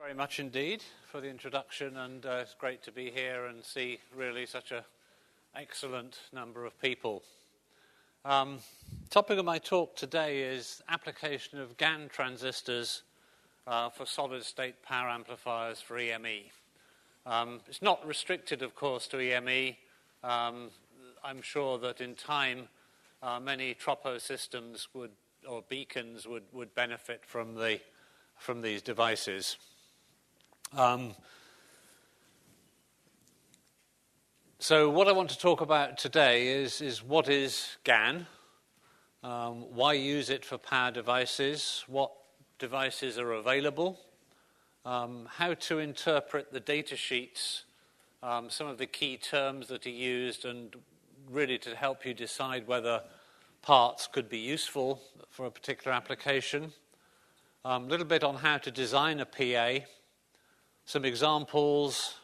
Very much indeed for the introduction, and it's great to be here and see really such an excellent number of people. Topic of my talk today is application of GaN transistors for solid-state power amplifiers for EME. It's not restricted, of course, to EME. I'm sure that in time many tropo systems or beacons would benefit from these devices. So what I want to talk about today is what is GaN, why use it for power devices, what devices are available, how to interpret the data sheets, some of the key terms that are used, and really to help you decide whether parts could be useful for a particular application, a little bit on how to design a PA, some examples,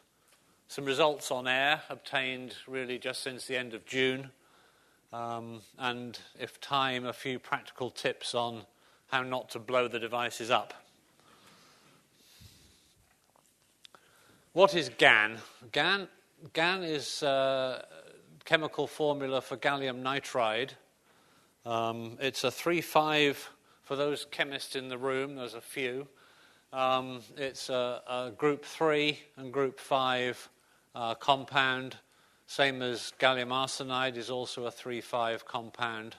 some results on air obtained really just since the end of June, and if time, a few practical tips on how not to blow the devices up. What is GaN? GaN is a chemical formula for gallium nitride. It's a 3,5, for those chemists in the room, there's a few. It's a group 3 and group 5 compound, same as gallium arsenide is also a 3,5 compound.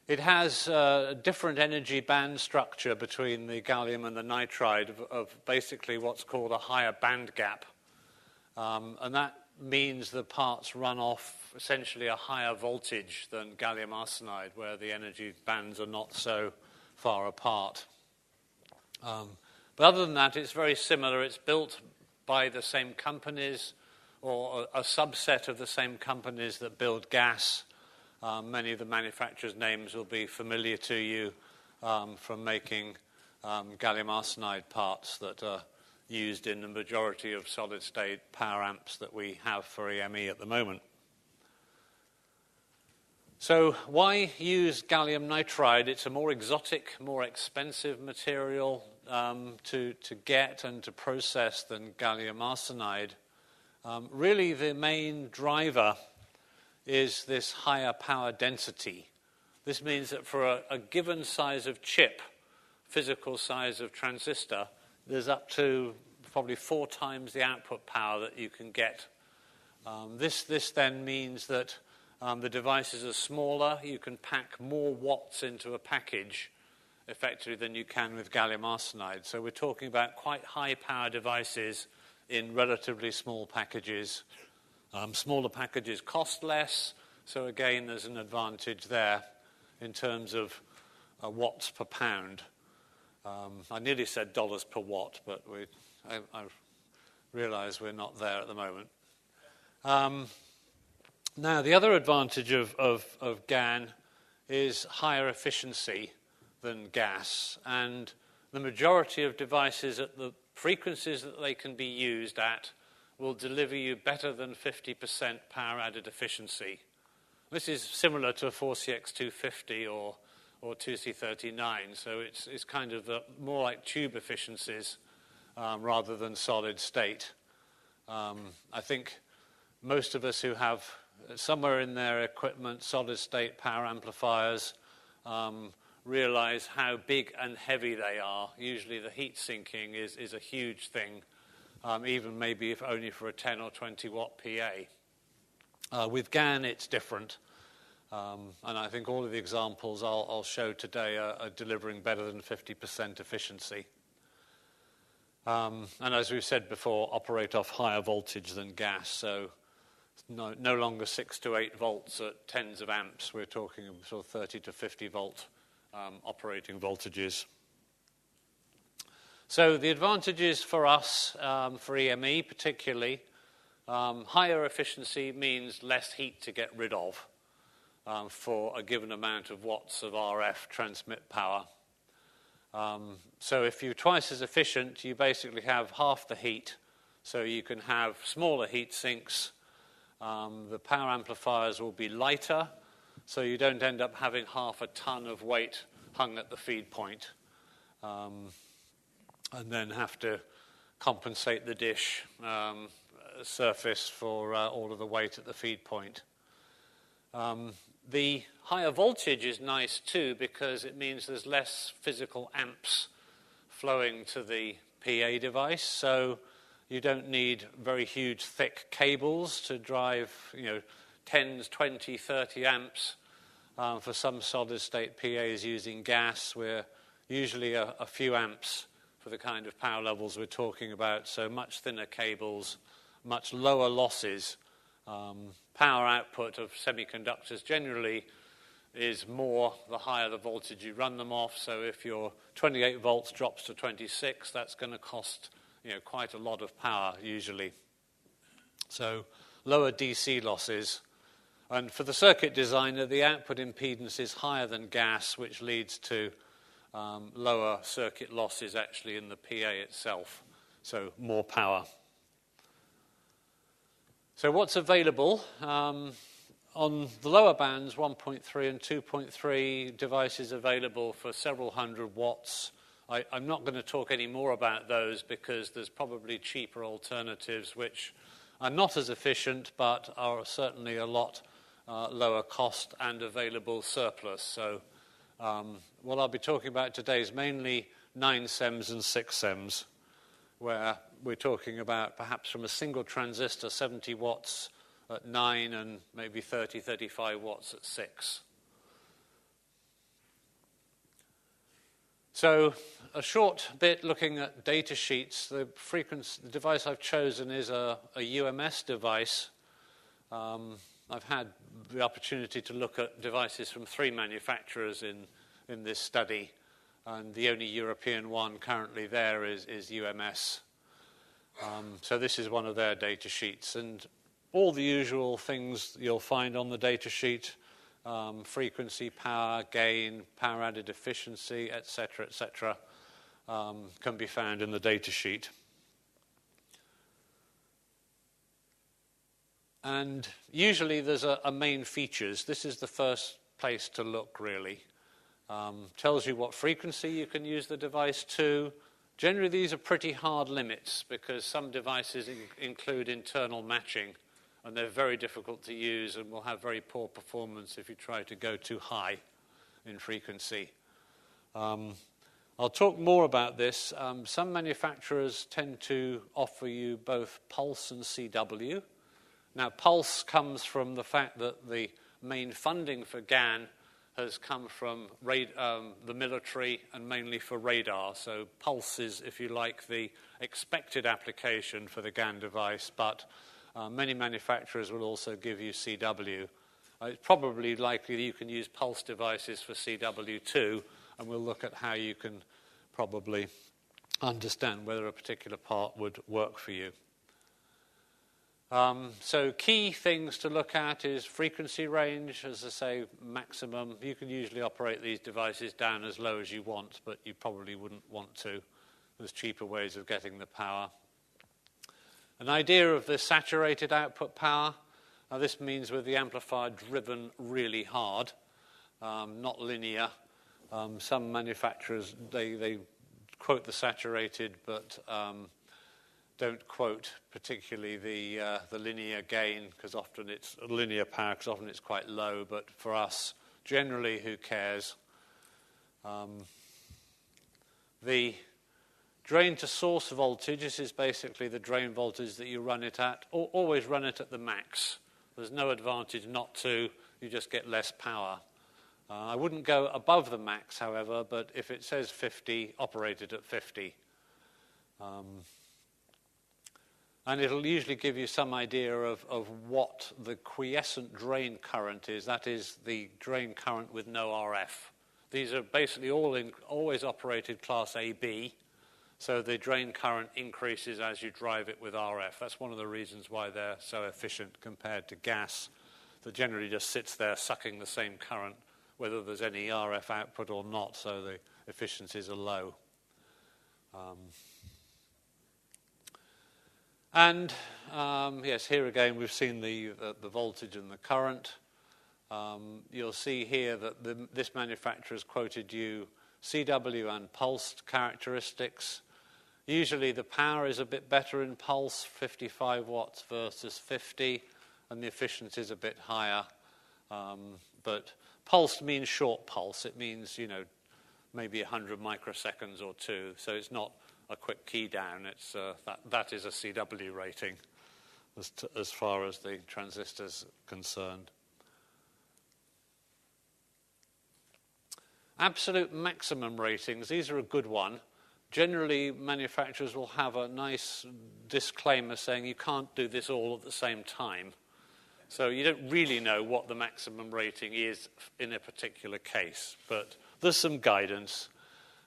It has a different energy band structure between the gallium and the nitride of basically what's called a higher band gap. And that means the parts run off essentially a higher voltage than gallium arsenide, where the energy bands are not so far apart. But other than that, it's very similar. It's built by the same companies, or a subset of the same companies that build gas. Many of the manufacturers' names will be familiar to you from making gallium arsenide parts that are used in the majority of solid-state power amps that we have for EME at the moment. So why use gallium nitride? It's a more exotic, more expensive material to get and to process than gallium arsenide. Really, the main driver is this higher power density. This means that for a given size of chip, physical size of transistor, there's up to probably 4 times the output power that you can get. This then means that the devices are smaller. You can pack more watts into a package effectively than you can with gallium arsenide. So we're talking about quite high power devices in relatively small packages. Smaller packages cost less, so again there's an advantage there in terms of watts per pound. I nearly said dollars per watt, but I realize we're not there at the moment. Now, the other advantage of GaN is higher efficiency than gas, and the majority of devices at the frequencies that they can be used at will deliver you better than 50% power added efficiency. This is similar to a 4CX250 or 2C39, so it's kind of more like tube efficiencies rather than solid state. I think most of us who have somewhere in their equipment solid-state power amplifiers realize how big and heavy they are. Usually the heat sinking is a huge thing, even maybe if only for a 10 or 20 watt PA. With GaN, it's different. And I think all of the examples I'll show today are delivering better than 50% efficiency. And as we've said before, operate off higher voltage than gas, so no longer 6 to 8 volts at tens of amps. We're talking sort of 30 to 50 volt operating voltages. So the advantages for us, for EME particularly, higher efficiency means less heat to get rid of for a given amount of watts of RF transmit power. So if you're twice as efficient, you basically have half the heat, so you can have smaller heat sinks. The power amplifiers will be lighter, so you don't end up having half a ton of weight hung at the feed point. and then have to compensate the dish surface for all of the weight at the feed point. The higher voltage is nice too because it means there's less physical amps flowing to the PA device, so you don't need very huge thick cables to drive 10s, 20, 30 amps. For some solid state PAs using gas, we're usually a few amps for the kind of power levels we're talking about, so much thinner cables, much lower losses. Power output of semiconductors generally is more the higher the voltage you run them off. So if your 28 volts drops to 26, that's going to cost quite a lot of power usually. So lower DC losses. And for the circuit designer, the output impedance is higher than gas, which leads to lower circuit losses actually in the PA itself. So more power. So what's available? On the lower bands, 1.3 and 2.3 devices available for several hundred watts. I'm not going to talk any more about those because there's probably cheaper alternatives which are not as efficient but are certainly a lot lower cost and available surplus. So what I'll be talking about today is mainly 9 SEMs and 6 SEMs, where we're talking about perhaps from a single transistor 70 watts at 9 and maybe 30, 35 watts at 6. So a short bit looking at data sheets. The device I've chosen is a UMS device. I've had the opportunity to look at devices from 3 manufacturers in this study, and the only European one currently there is UMS. So this is one of their data sheets, and all the usual things you'll find on the data sheet, frequency, power, gain, power added efficiency, etc., can be found in the data sheet. And usually there's a main features. This is the first place to look, really. Tells you what frequency you can use the device to. Generally, these are pretty hard limits because some devices include internal matching, and they're very difficult to use and will have very poor performance if you try to go too high in frequency. I'll talk more about this. Some manufacturers tend to offer you both pulse and CW. Now, pulse comes from the fact that the main funding for GaN has come from the military and mainly for radar. So pulse is, if you like, the expected application for the GaN device, but many manufacturers will also give you CW. It's probably likely that you can use pulse devices for CW too, and we'll look at how you can probably understand whether a particular part would work for you. So key things to look at is frequency range. As I say, maximum. You can usually operate these devices down as low as you want, but you probably wouldn't want to. There's cheaper ways of getting the power. An idea of the saturated output power. Now this means with the amplifier driven really hard, not linear. Some manufacturers, they quote the saturated, but don't quote particularly the linear gain, because often it's linear power, because often it's quite low. But for us, generally, who cares? The drain to source voltage, this is basically the drain voltage that you run it at. Always run it at the max. There's no advantage not to. You just get less power. I wouldn't go above the max, however, but if it says 50, operate it at 50. And it'll usually give you some idea of what the quiescent drain current is. That is the drain current with no RF. These are basically always operated class AB, so the drain current increases as you drive it with RF. That's one of the reasons why they're so efficient compared to gas, that generally just sits there sucking the same current, whether there's any RF output or not, so the efficiencies are low. Yes, here again we've seen the voltage and the current. You'll see here that this manufacturer has quoted you CW and pulsed characteristics. Usually the power is a bit better in pulse, 55 watts versus 50, and the efficiency is a bit higher. But pulse means short pulse. It means, maybe 100 microseconds or two. So it's not a quick key down. It's that is a CW rating as far as the transistors are concerned. Absolute maximum ratings, these are a good one. Generally, manufacturers will have a nice disclaimer saying you can't do this all at the same time. So you don't really know what the maximum rating is in a particular case, but there's some guidance.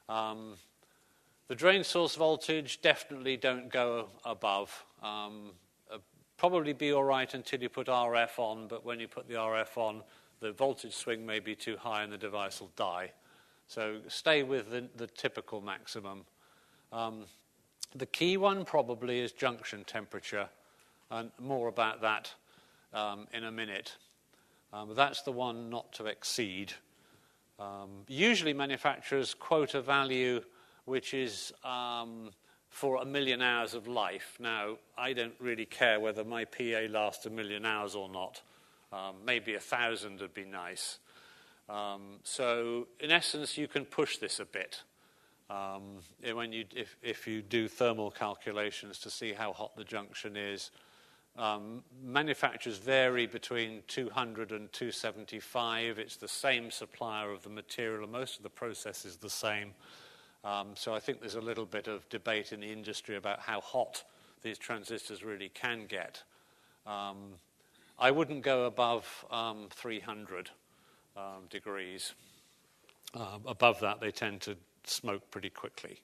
The drain source voltage, definitely don't go above. Probably be all right until you put RF on, but when you put the RF on, the voltage swing may be too high and the device will die. So stay with the typical maximum. The key one probably is junction temperature, and more about that in a minute. That's the one not to exceed. Usually manufacturers quote a value which is for 1 million hours of life. Now, I don't really care whether my PA lasts 1 million hours or not. Maybe 1,000 would be nice. So, in essence, you can push this a bit if you do thermal calculations to see how hot the junction is. Manufacturers vary between 200 and 275. It's the same supplier of the material, and most of the process is the same. So I think there's a little bit of debate in the industry about how hot these transistors really can get. I wouldn't go above 300 degrees. Above that, they tend to smoke pretty quickly.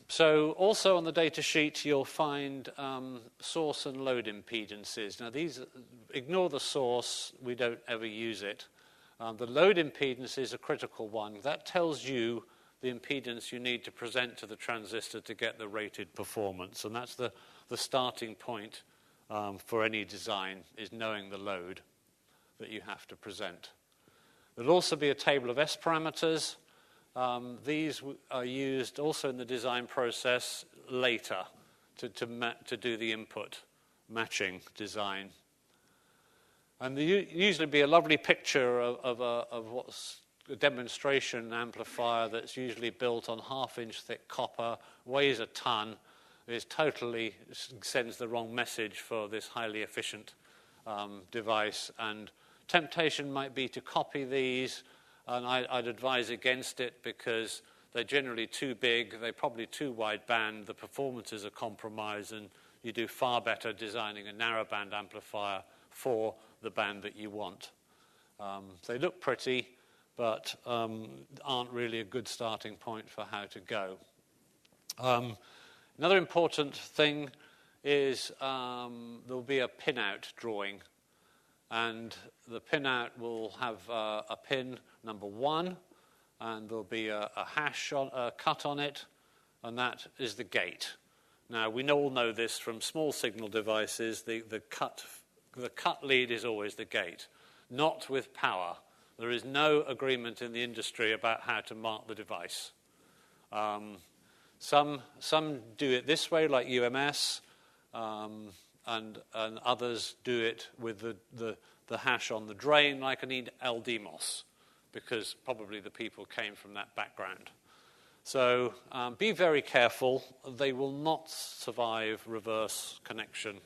So also on the data sheet, you'll find source and load impedances. Now, ignore the source. We don't ever use it. The load impedance is a critical one. That tells you the impedance you need to present to the transistor to get the rated performance. And that's the starting point for any design, is knowing the load that you have to present. There'll also be a table of S parameters. These are used also in the design process later to do the input matching design. And there usually be a lovely picture of what's a demonstration amplifier that's usually built on 1/2-inch thick copper, weighs a ton, sends the wrong message for this highly efficient device. And temptation might be to copy these, and I'd advise against it because they're generally too big, they're probably too wide band, the performances are compromised, and you do far better designing a narrowband amplifier for the band that you want. They look pretty, but aren't really a good starting point for how to go. Another important thing is there'll be a pinout drawing, and the pinout will have a pin number 1, and there'll be a hash cut on it, and that is the gate. Now, we all know this from small signal devices. The cut lead is always the gate, not with power. There is no agreement in the industry about how to mark the device. Some do it this way, like UMS, and others do it with the hash on the drain, like an LDMOS, because probably the people came from that background. So be very careful. They will not survive reverse connection.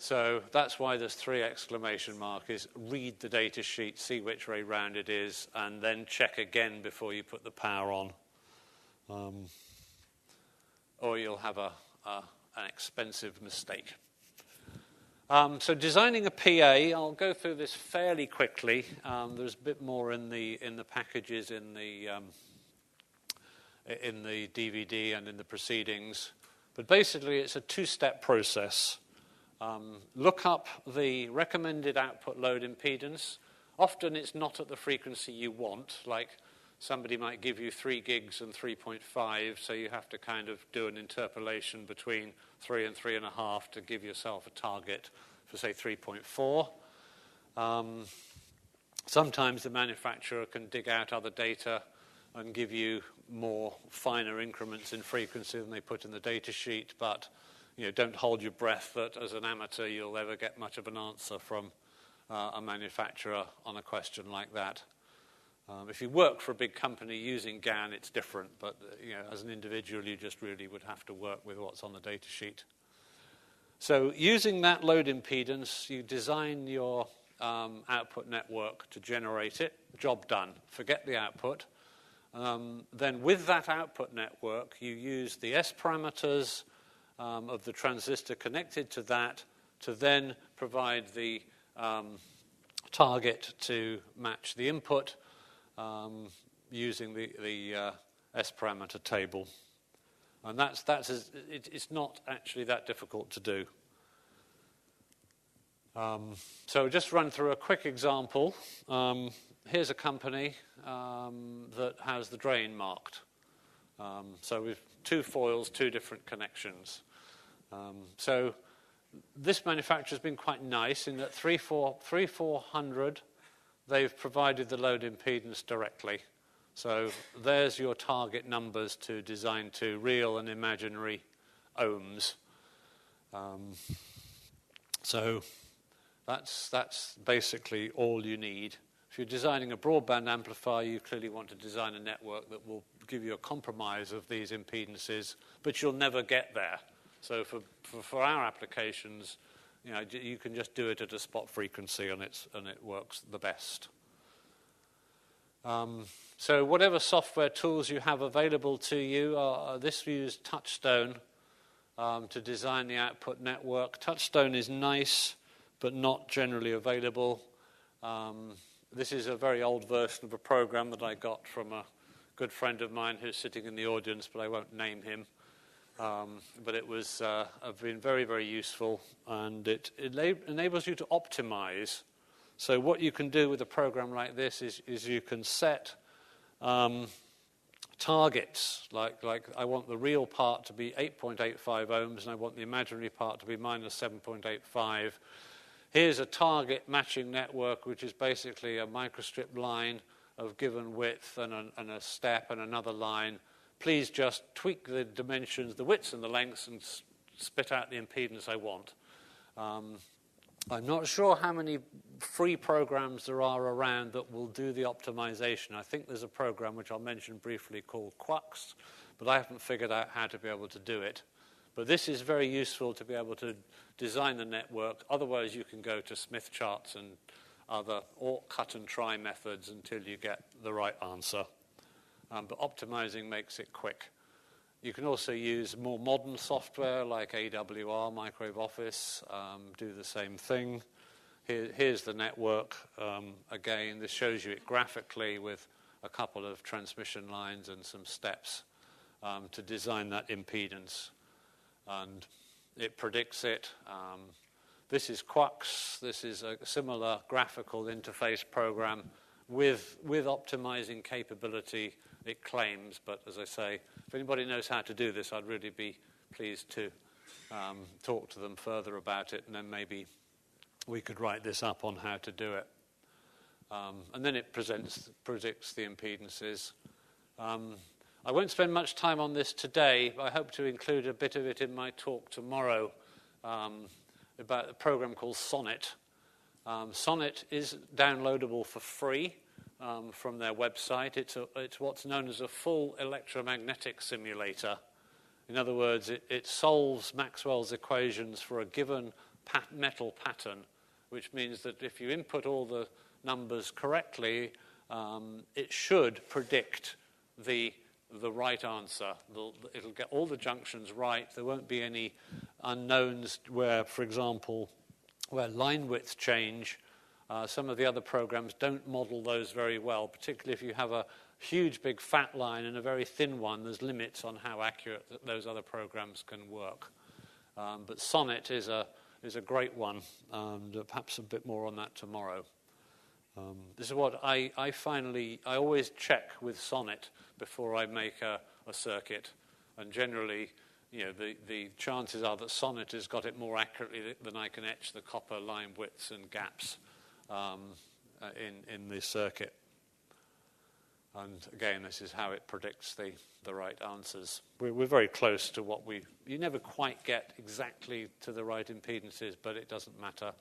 So that's why there's 3 exclamation marks. Read the data sheet, see which way round it is, and then check again before you put the power on. Or you'll have an expensive mistake. So designing a PA, I'll go through this fairly quickly. There's a bit more in the packages in the DVD and in the proceedings. But basically, it's a 2-step process. Look up the recommended output load impedance. Often it's not at the frequency you want, like somebody might give you 3 gigs and 3.5, so you have to kind of do an interpolation between 3 and 3.5 to give yourself a target for, say, 3.4. Sometimes the manufacturer can dig out other data. and give you more finer increments in frequency than they put in the data sheet, but don't hold your breath that as an amateur you'll ever get much of an answer from a manufacturer on a question like that. If you work for a big company using GaN, it's different, but as an individual, you just really would have to work with what's on the data sheet. So using that load impedance, you design your output network to generate it. Job done. Forget the output. Then with that output network, you use the S parameters of the transistor connected to that to then provide the target to match the input using the S parameter table. And it's not actually that difficult to do. So just run through a quick example. Here's a company that has the drain marked. So we've 2 foils, 2 different connections. So this manufacturer's been quite nice in that 3400, they've provided the load impedance directly. So there's your target numbers to design to, real and imaginary ohms. So that's basically all you need. If you're designing a broadband amplifier, you clearly want to design a network that will give you a compromise of these impedances, but you'll never get there. So for our applications, you can just do it at a spot frequency and it works the best. So whatever software tools you have available to you, this used Touchstone to design the output network. Touchstone is nice, but not generally available. This is a very old version of a program that I got from a good friend of mine who's sitting in the audience, but I won't name him. But it was been very, very useful, and it enables you to optimize. So what you can do with a program like this is you can set targets, like I want the real part to be 8.85 ohms, and I want the imaginary part to be minus 7.85. Here's a target matching network, which is basically a microstrip line of given width and a step and another line. Please just tweak the dimensions, the widths and the lengths, and spit out the impedance I want. I'm not sure how many free programs there are around that will do the optimization. I think there's a program which I'll mention briefly called Quux, but I haven't figured out how to be able to do it. But this is very useful to be able to design the network. Otherwise, you can go to Smith charts and other or cut and try methods until you get the right answer. But optimizing makes it quick. You can also use more modern software like AWR, Microwave Office, do the same thing. Here's the network. Again, this shows you it graphically with a couple of transmission lines and some steps to design that impedance. And it predicts it. This is Quux. This is a similar graphical interface program with optimizing capability, it claims. But as I say, if anybody knows how to do this, I'd really be pleased to talk to them further about it, and then maybe we could write this up on how to do it. And then it predicts the impedances. I won't spend much time on this today, but I hope to include a bit of it in my talk tomorrow about a program called Sonnet. Sonnet is downloadable for free from their website. It's what's known as a full electromagnetic simulator. In other words, it solves Maxwell's equations for a given metal pattern, which means that if you input all the numbers correctly, it should predict the right answer. It'll get all the junctions right. There won't be any unknowns where, for example, where line widths change. Some of the other programs don't model those very well, particularly if you have a huge big fat line and a very thin one. There's limits on how accurate those other programs can work. But Sonnet is a great one, and perhaps a bit more on that tomorrow. This is what I always check with Sonnet before I make a circuit, and generally, the chances are that Sonnet has got it more accurately than I can etch the copper line widths and gaps in the circuit. And again, this is how it predicts the right answers. We're very close to what you never quite get exactly to the right impedances, but it doesn't matter.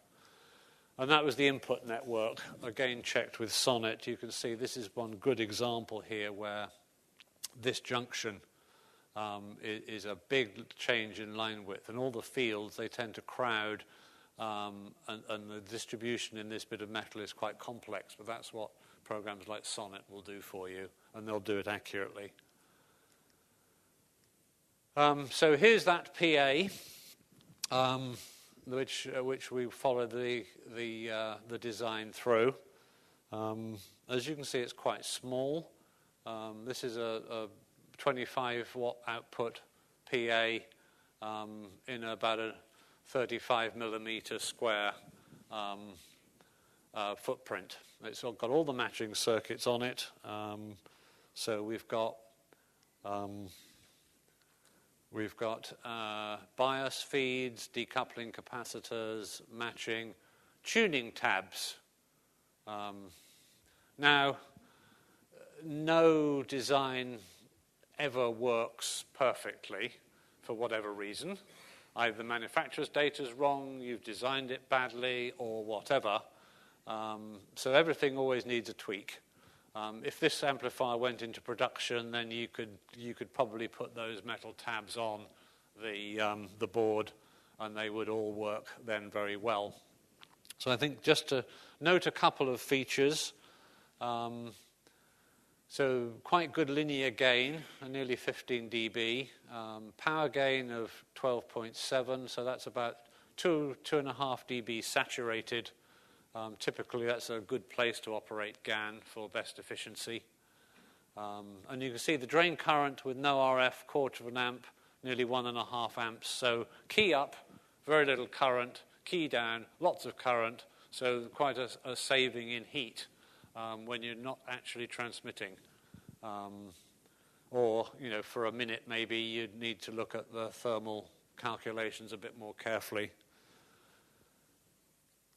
And that was the input network, again checked with Sonnet. You can see this is one good example here where this junction is a big change in line width. And all the fields, they tend to crowd, and the distribution in this bit of metal is quite complex, but that's what programs like Sonnet will do for you, and they'll do it accurately. So here's that PA, which we follow the design through. As you can see, it's quite small. This is a 25 watt output PA in about a 35 millimeter square footprint. It's got all the matching circuits on it. So we've got bias feeds, decoupling capacitors, matching, tuning tabs. Now, no design ever works perfectly for whatever reason. Either the manufacturer's data is wrong, you've designed it badly, or whatever. So everything always needs a tweak. If this amplifier went into production, then you could probably put those metal tabs on the board, and they would all work then very well. So I think just to note a couple of features. So quite good linear gain, nearly 15 dB. Power gain of 12.7, so that's about 2.5 dB saturated. Typically, that's a good place to operate GaN for best efficiency. And you can see the drain current with no RF, quarter of an amp, nearly 1.5 amps. So key up, very little current. Key down, lots of current. So quite a saving in heat when you're not actually transmitting. Or, for a minute maybe you'd need to look at the thermal calculations a bit more carefully.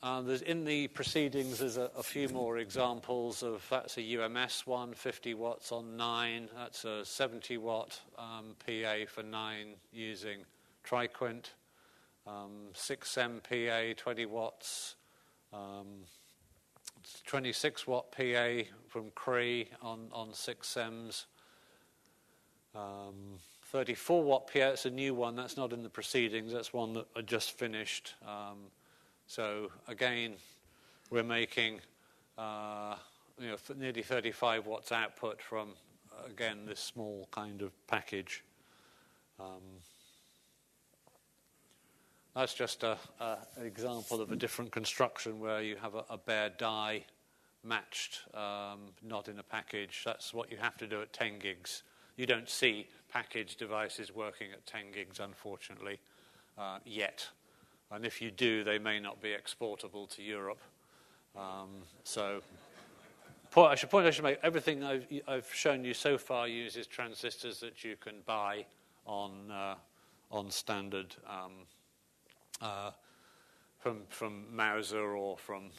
In the proceedings, there's a few more examples of, that's a UMS one, 50 watts on 9. That's a 70 watt PA for 9 using Triquint. 6M PA, 20 watts. 26 watt PA from Cree on 6Ms. 34 watt PA, it's a new one. That's not in the proceedings. That's one that I just finished. So again, we're making nearly 35 watts output from, again, this small kind of package. That's just an example of a different construction where you have a bare die matched, not in a package. That's what you have to do at 10 gigs. You don't see package devices working at 10 gigs, unfortunately, yet. And if you do, they may not be exportable to Europe. So I should make everything I've shown you so far uses transistors that you can buy on standard from Mauser or from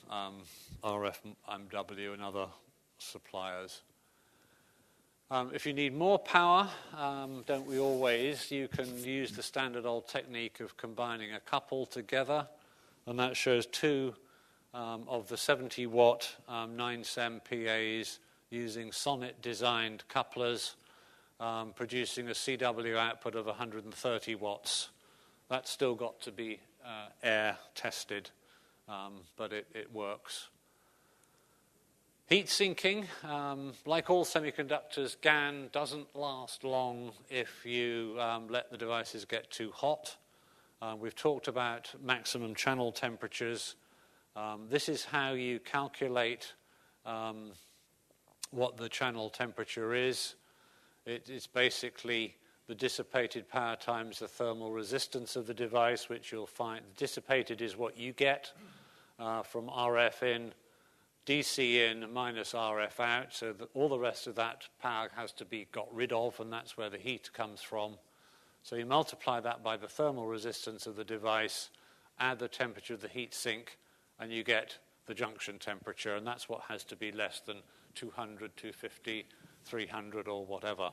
RFMW and other suppliers. If you need more power, don't we always, you can use the standard old technique of combining a couple together, and that shows two of the 70 watt 9SEM PAs using Sonnet designed couplers, producing a CW output of 130 watts. That's still got to be air tested, but it works. Heat sinking, like all semiconductors, GaN doesn't last long if you let the devices get too hot. We've talked about maximum channel temperatures. This is how you calculate what the channel temperature is. It's basically the dissipated power times the thermal resistance of the device, which you'll find dissipated is what you get from RF in, DC in minus RF out, so that all the rest of that power has to be got rid of, and that's where the heat comes from. So you multiply that by the thermal resistance of the device, add the temperature of the heat sink, and you get the junction temperature, and that's what has to be less than 200, 250 300 or whatever.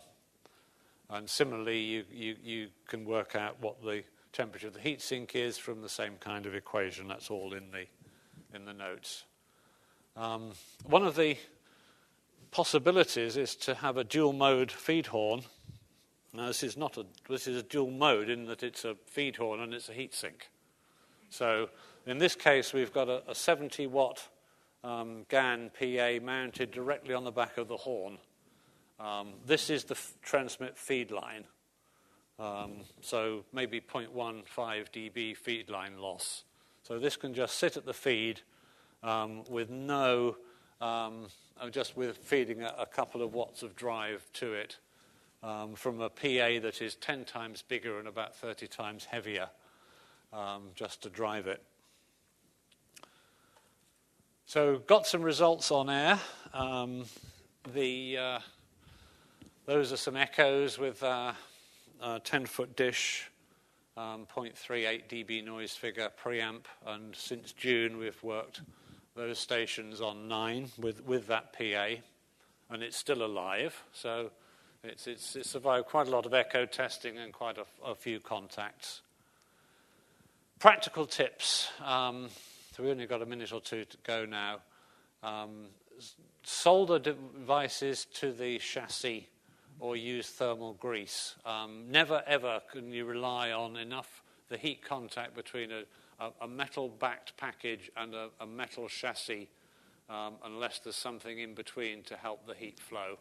And similarly, you can work out what the temperature of the heatsink is from the same kind of equation. That's all in the notes. One of the possibilities is to have a dual mode feed horn. Now this is a dual mode in that it's a feed horn and it's a heatsink. So in this case, we've got a 70 watt GaN PA mounted directly on the back of the horn. This is the transmit feed line. So maybe 0.15 dB feed line loss. So this can just sit at the feed with no, just with feeding a couple of watts of drive to it from a PA that is 10 times bigger and about 30 times heavier, just to drive it. So got some results on air. Those are some echoes with a 10-foot dish, 0.38 dB noise figure preamp, and since June we've worked those stations on 9 with that PA, and it's still alive. So it's survived quite a lot of echo testing and quite a few contacts. Practical tips. So we've only got a minute or two to go now. Solder devices to the chassis or use thermal grease. Never ever can you rely on enough the heat contact between a metal-backed package and a metal chassis unless there's something in between to help the heat flow.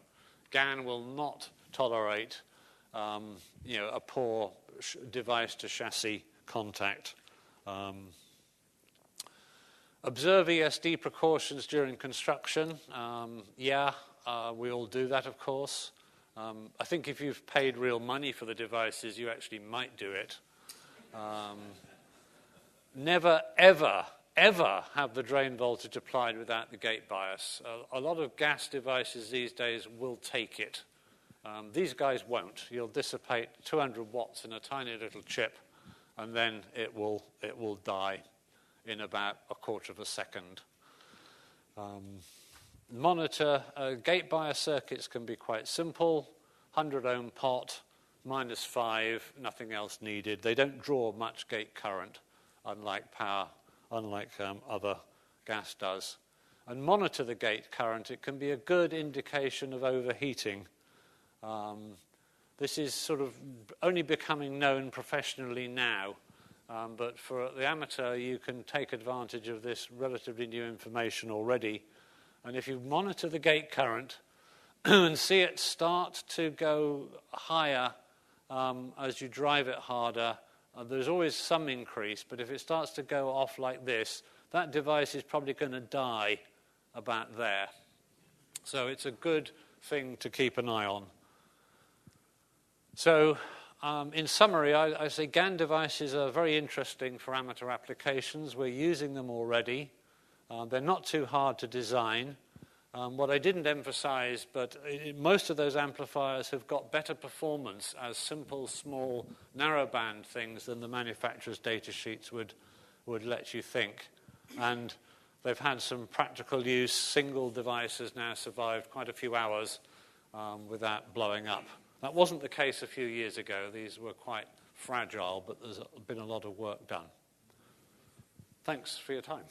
GaN will not tolerate a poor device-to-chassis contact. Observe ESD precautions during construction. We all do that, of course. I think if you've paid real money for the devices, you actually might do it. Never, ever, ever have the drain voltage applied without the gate bias. A lot of gas devices these days will take it. These guys won't. You'll dissipate 200 watts in a tiny little chip, and then it will die in about a quarter of a second. Monitor gate bias circuits can be quite simple. 100 ohm pot, -5, nothing else needed. They don't draw much gate current, unlike other gas does. And monitor the gate current. It can be a good indication of overheating. This is sort of only becoming known professionally now. But for the amateur, you can take advantage of this relatively new information already. And if you monitor the gate current and see it start to go higher as you drive it harder, there's always some increase. But if it starts to go off like this, that device is probably going to die about there. So it's a good thing to keep an eye on. So in summary, I say GaN devices are very interesting for amateur applications. We're using them already. They're not too hard to design. What I didn't emphasize, but most of those amplifiers have got better performance as simple, small, narrowband things than the manufacturer's data sheets would let you think. And they've had some practical use. Single devices now survived quite a few hours without blowing up. That wasn't the case a few years ago. These were quite fragile, but there's been a lot of work done. Thanks for your time.